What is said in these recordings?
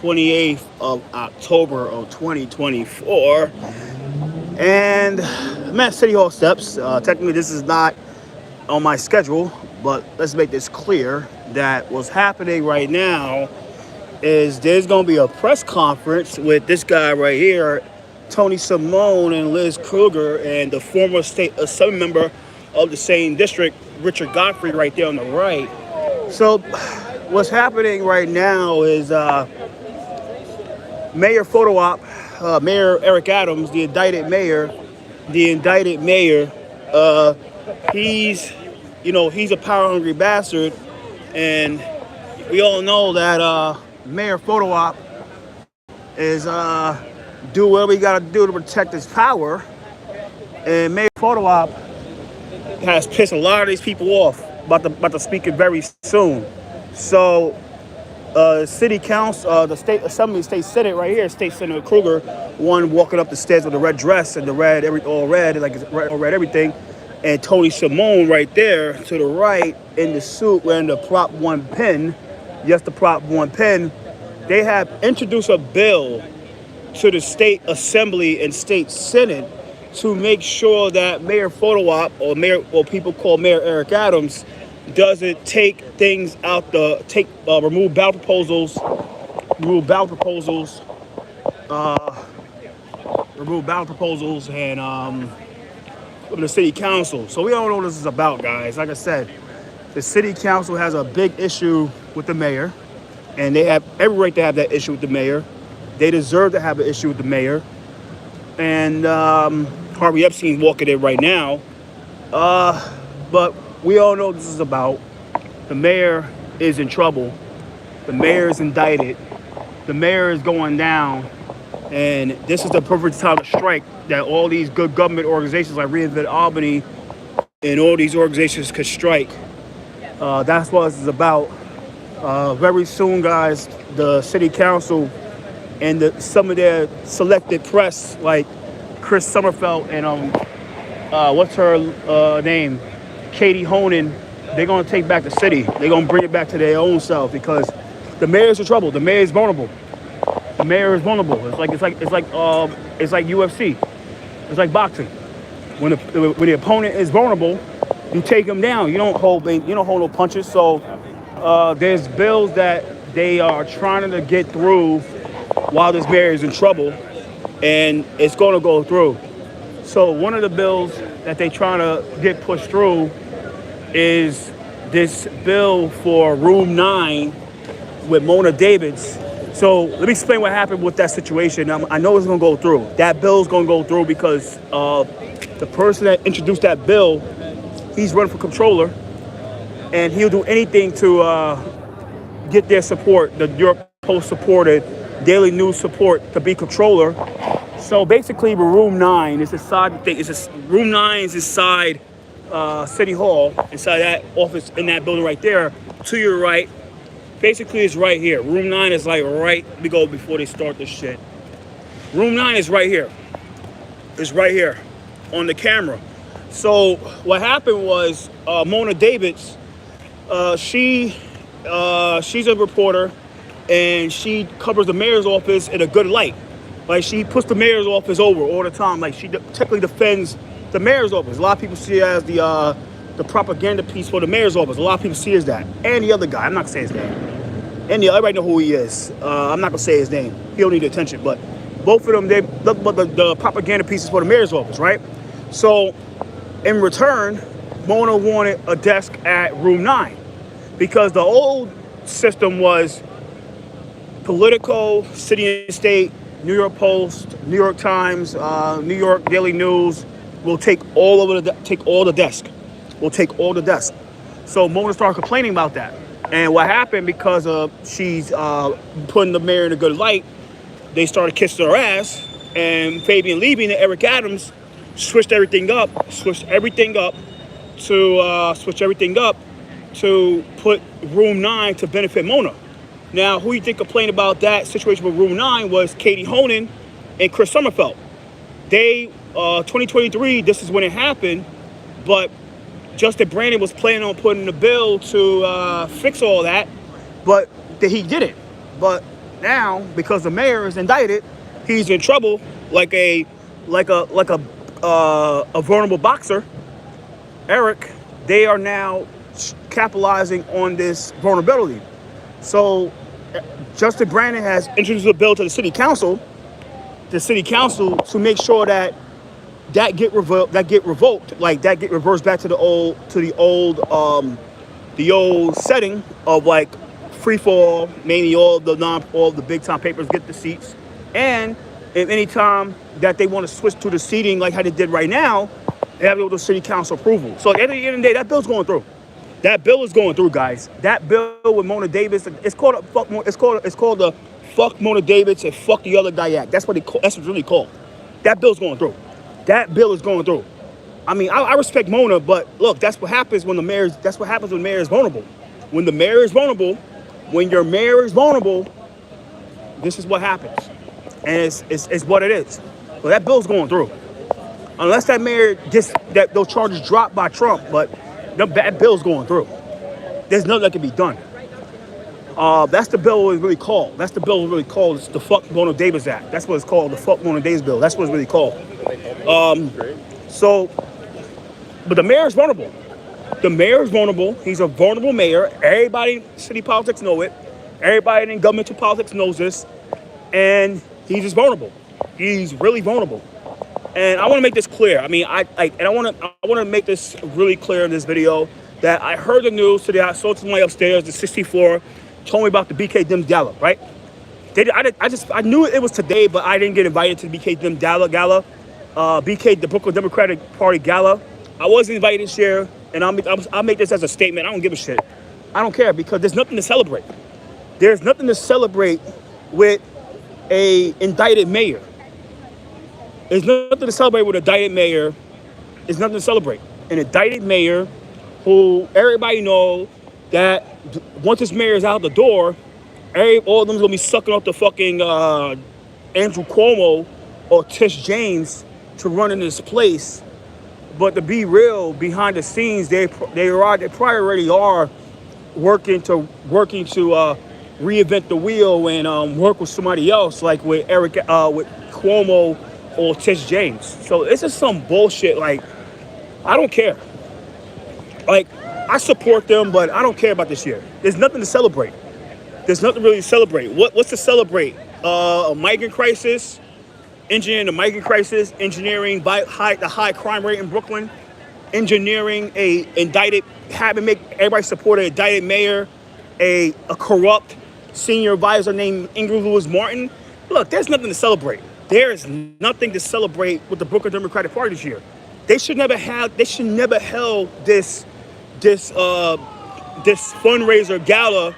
28th of October of 2024. And I'm at City Hall steps. Technically, this is not on my schedule, but let's make this clear that what's happening right now is there's going to be a press conference with this guy right here, Tony Simone and Liz Kruger, and the former state assembly member of the same district, Richard Godfrey, right there on the right. So what's happening right now is Mayor photo op, Mayor Eric Adams, the indicted mayor, he's a power-hungry bastard, and we all know that Mayor photo op is do whatever he got to do to protect his power, and Mayor photo op has pissed a lot of these people off about to speak it very soon. So city council, the state assembly, state senate right here, State Senator Kruger, one walking up the stairs with a red dress and the all red, like it's red everything, and Tony Simone right there to the right in the suit wearing the Prop 1 pin. Yes, the Prop 1 pin. They have introduced a bill to the state assembly and state senate to make sure that Mayor photo op, or people call Mayor Eric Adams, doesn't take things out remove ballot proposals and from the city council. So we don't know what this is about, guys. Like I said, the city council has a big issue with the mayor, and they have every right to have that issue with the mayor. They deserve to have an issue with the mayor. And Harvey Epstein's walking in right now. But we all know what this is about. The mayor is in trouble. The mayor is indicted. The mayor is going down. And this is the perfect time to strike that all these good government organizations like Reinvent Albany and all these organizations could strike. That's what this is about. Very soon, guys, the city council and some of their selected press, like Chris Summerfeld and what's her name, Katie Honan, they're gonna take back the city. They're gonna bring it back to their own self because the mayor's in trouble. The mayor is vulnerable. The mayor is vulnerable. It's like UFC. It's like boxing. When the opponent is vulnerable, you take him down. You don't hold no punches. So there's bills that they are trying to get through while this mayor is in trouble, and it's going to go through. So one of the bills that they're trying to get pushed through is this bill for Room 9 with Mona Davids. So let me explain what happened with that situation. I know it's going to go through. That bill's going to go through because the person that introduced that bill, he's running for controller, and he'll do anything to get their support, the New York Post supported, Daily News support to be controller. So basically, Room 9 is the side thing. Room 9 is inside City Hall, inside that office in that building right there. To your right, basically, it's right here. Room 9 is like right. We go before they start this shit. Room 9 is right here. It's right here on the camera. So what happened was Mona Davids. She's a reporter, and she covers the mayor's office in a good light. Like, she puts the mayor's office over all the time. Like, she technically defends the mayor's office. A lot of people see it as the propaganda piece for the mayor's office. A lot of people see it as that. And the other guy, I'm not gonna say his name. And everybody know who he is. I'm not gonna say his name. He don't need attention. But both of them, the propaganda pieces for the mayor's office, right? So in return, Mona wanted a desk at Room 9 because the old system was Politico, City and State, New York Post, New York Times, New York Daily News will take all the desk. We'll take all the desk. So Mona started complaining about that. And what happened, because she's putting the mayor in a good light, they started kissing her ass. And Fabian Levy and Eric Adams switched everything up to put Room 9 to benefit Mona. Now, who you think complained about that situation with Room 9 was Katie Honan and Chris Summerfeld. They, 2023, this is when it happened, but Justin Brandon was planning on putting the bill to fix all that, but he didn't. But now, because the mayor is indicted, he's in trouble like a vulnerable boxer. Eric, they are now capitalizing on this vulnerability. So Justin Brandon has introduced a bill to the city council to make sure that get revoked, like that get reversed back to the old setting of like free fall, mainly all the big time papers get the seats, and if any time that they want to switch to the seating like how they did right now, they have to go to city council approval. So at the end of the day, that bill's going through. That bill is going through, guys. That bill with Mona Davis, it's called the fuck Mona Davis and fuck the other guy act. That's what it's really called. That bill's going through. That bill is going through. I mean, I respect Mona, but look, that's what happens when the mayor is vulnerable. When the mayor is vulnerable, when your mayor is vulnerable, this is what happens. And it's what it is. Well, that bill's going through. Unless that mayor gets those charges dropped by Trump, but that bill's going through. There's nothing that can be done. That's the bill is really called. That's the bill is really called. It's the fuck Mona Davis Act. That's what it's called. The fuck Mona Davis bill. That's what it's really called. But the mayor is vulnerable. The mayor is vulnerable. He's a vulnerable mayor. Everybody in city politics know it. Everybody in governmental politics knows this. And he's just vulnerable. He's really vulnerable. And I want to make this clear. I mean, I want to make this really clear in this video that I heard the news today. I saw somebody upstairs, the 60th floor, told me about the BK Dim Gala, right? I knew it was today, but I didn't get invited to the BK Dim Gala. The Brooklyn Democratic Party Gala. I wasn't invited this year, and I'll make this as a statement. I don't give a shit. I don't care because there's nothing to celebrate. There's nothing to celebrate with a indicted mayor. There's nothing to celebrate with an indicted mayor. There's nothing to celebrate. An indicted mayor who everybody know that once this mayor is out the door, all of them's gonna be sucking up the fucking Andrew Cuomo or Tish James to run in this place. But to be real, behind the scenes, they probably already are working to reinvent the wheel and work with somebody else, like with with Cuomo or Tish James. So this is some bullshit. Like, I don't care. Like, I support them, but I don't care about this year. There's nothing to celebrate. There's nothing really to celebrate. What's to celebrate? A migrant crisis, engineering the migrant crisis, engineering the high crime rate in Brooklyn, engineering having make everybody support an indicted mayor, a corrupt senior advisor named Ingrid Lewis Martin. Look, there's nothing to celebrate. There is nothing to celebrate with the Brooklyn Democratic Party this year. They should never held this fundraiser gala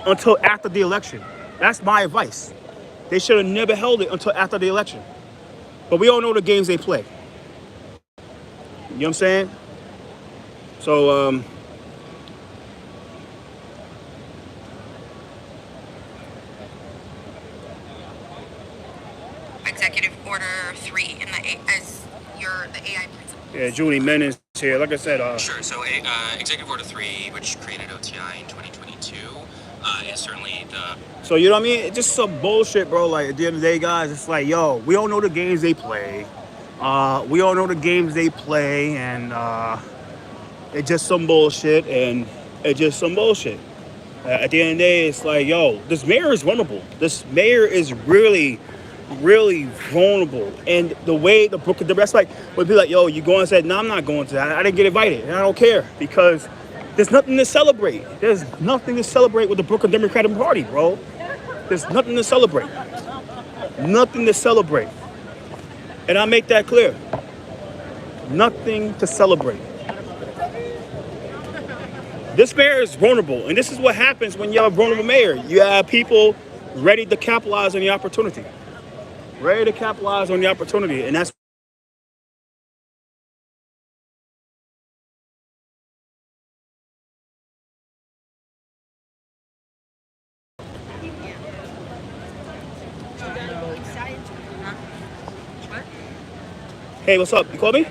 until after the election. That's my advice. They should have never held it until after the election. But we all know the games they play. You know what I'm saying? So, Executive Order 3 in the AI principle. Yeah, Julie Menace here. Like I said, Sure. So, Executive Order 3, which created OTI in 2022, is certainly the. So you know what I mean? It's just some bullshit, bro. Like at the end of the day, guys, it's like, yo, we all know the games they play. And it's just some bullshit. At the end of the day, it's like, yo, this mayor is vulnerable. This mayor is really, really vulnerable. And the way the Brooklyn, that's like, would be like, yo, you going and said, no, I'm not going to that. I didn't get invited. And I don't care because there's nothing to celebrate. There's nothing to celebrate with the Brooklyn Democratic Party, bro. There's nothing to celebrate. Nothing to celebrate. And I make that clear. Nothing to celebrate. This mayor is vulnerable. And this is what happens when you have a vulnerable mayor. You have people ready to capitalize on the opportunity. And that's Hey, what's up? You called me?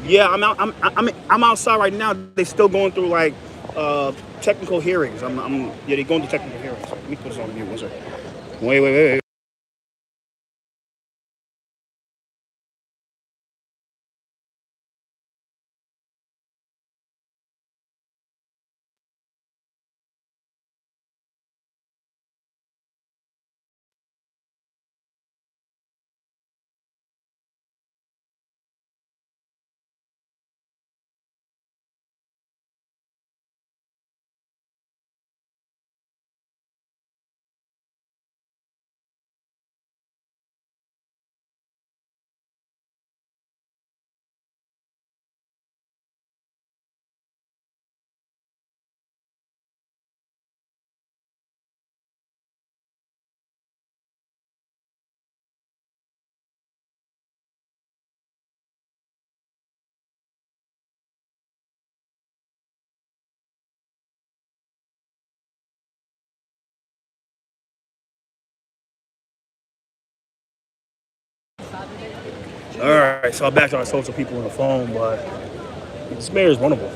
Yeah, I'm outside right now. They still going through like technical hearings. Yeah, they're going to technical hearings. Let me put this on mute. One second. Wait. All right, so I'm back to our social people on the phone, but this mayor is vulnerable.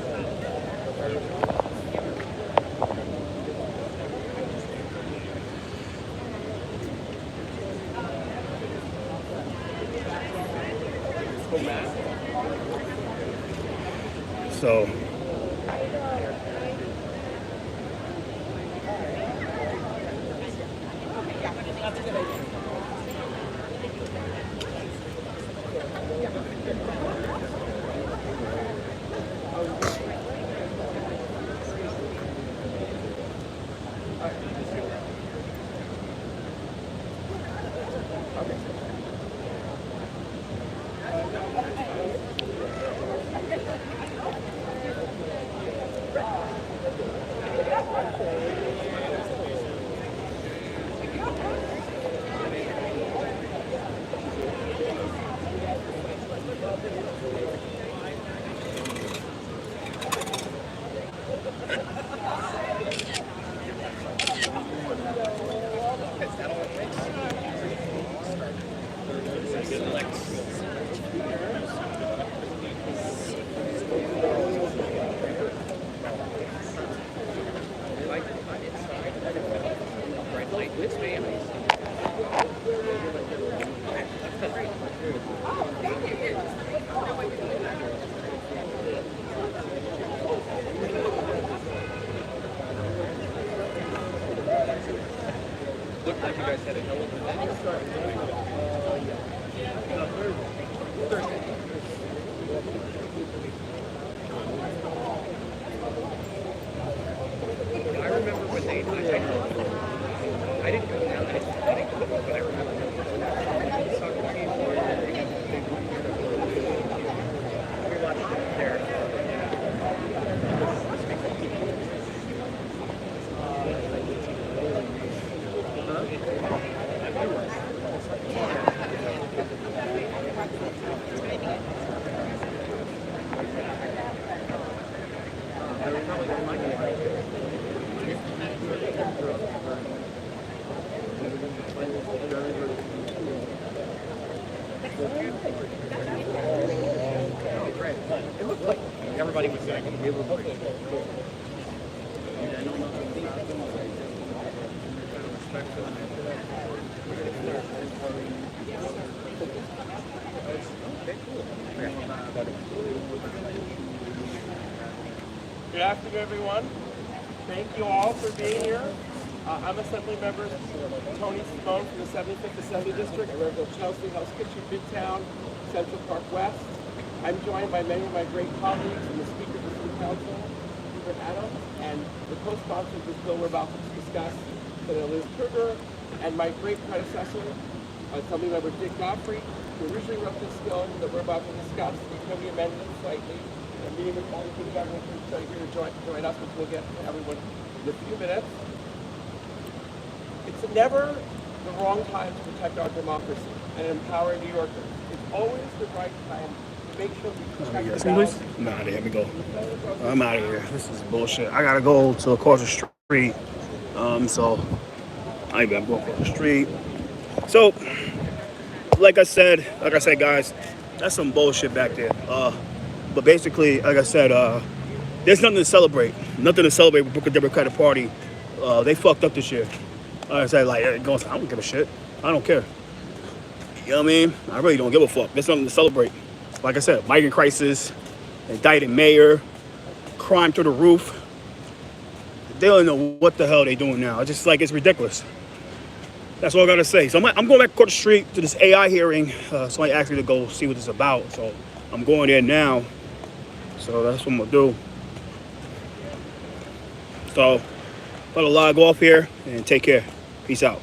So everybody was saying it was Good afternoon, everyone. Thank you all for being here. I'm Assembly Member Tony Simone from the 75th Assembly District. I represent Chelsea, Hell's Kitchen, Midtown, Central Park West. I'm joined by many of my great colleagues and the Speaker of the City Council, Hubert Adams, and the co-sponsor of this bill we're about to discuss, Senator Liz Krueger, and my great predecessor, Assembly Member Dick Godfrey, who originally wrote this bill that we're about to discuss. He's going to be amended slightly. I'm meeting with all the city government so here to join us, which we'll get to everyone in a few minutes. It's never the wrong time to protect our democracy and empower New Yorkers. It's always the right time to make sure we protect the balance. Nah, there we go. I'm out of here. This is bullshit. I gotta go to across the street. So I'm going across the street. So, like I said, guys, that's some bullshit back there. But basically, like I said, there's nothing to celebrate. Nothing to celebrate with Brooklyn Democratic Party. They fucked up this year. I said, like, I don't give a shit. I don't care. You know what I mean? I really don't give a fuck. There's nothing to celebrate. Like I said, migrant crisis, indicted mayor, crime through the roof. They don't know what the hell they doing now. It's just like, it's ridiculous. That's all I gotta say. So I'm going back across the street to this AI hearing. Somebody asked me to go see what it's about. So I'm going there now. So that's what I'm gonna do. So, I'm gonna log off here and take care. Peace out.